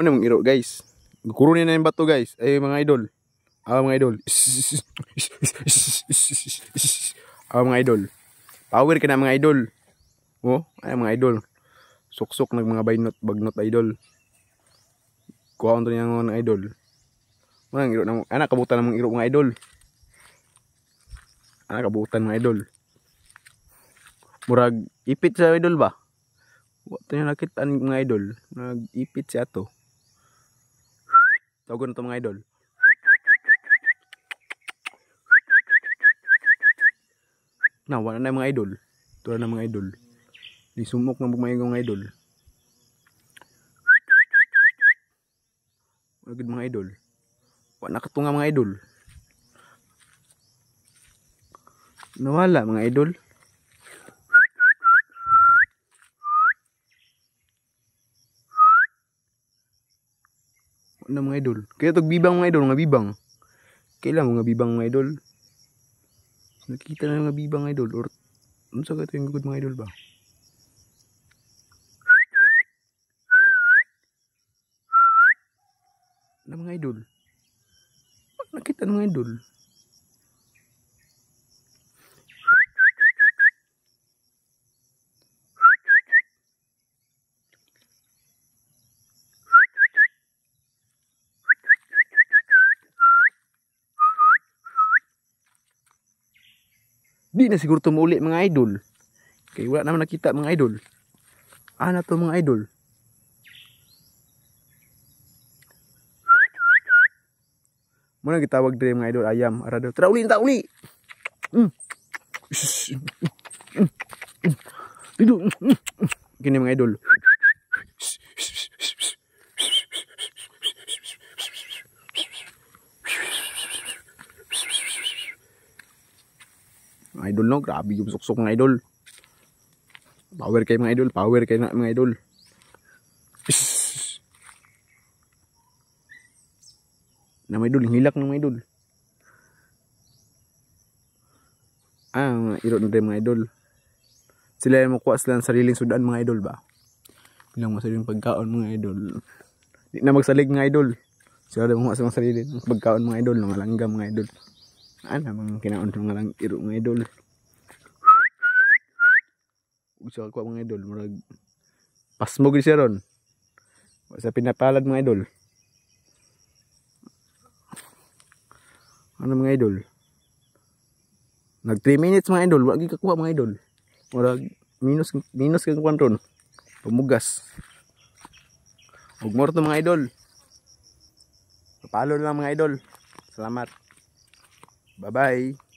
Ano mong iro guys? Kurunin na yung bato guys. Ay mga idol. Mga idol. Mga idol. Power ka na mga idol. Oh, ay mga idol. Suksok ng mga bagnot idol. Kuha ko niya mga idol. Mga iro na anak kabutan ng mga iro mga idol. Anak kabutan mga idol. Murag ipit sa idol ba? Wato niya nakita mga idol. Nag-ipit siya to. Tawagan na ito mga idol. Wala na mga idol. Ito na mga idol. Di sumok na mga idol. Wala mga idol. Wala nakatunga mga idol. Nawala mga idol. Na mga idol. Kaya tog bibang mga idol, mga bibang. Kailan mga bibang mga idol? Nakita na mga bibang idol or ano sa gato yung good mga idol ba? Na mga idol. Nakita na mga idol. Di na siguro tumuli mga idol. Kaya wala naman nakita mga idol. Ano to mga idol? Muna gitawag dire mga idol ayam. Arado. Tara uli ta uli. Dito. Kini mga idol. Idol no, grabe yung suksok ng idol. Power kay mga idol, power kay na mga idol. Na mga idol, hilak ng mga idol. Mga iro na rin mga idol. Sila yung makuha sila ng sariling sudan mga idol ba? Bilang masariling pagkaon mga idol. Di na magsalig mga idol. Sila yung makuha silang sariling pagkaon mga idol, mga langgam mga idol. Ano mga kinaon ng mga iro mga idol. Gusto ko mga idol, murag pasmog siya ron. Sa pinapalad mga idol. Ano mga idol? Nag 3 minutes mga idol, wag kakuha mga idol. Murag minus kang kuwan ron. Pumugas. Ug more to mga idol. Papalo lang mga idol. Salamat. Bye-bye.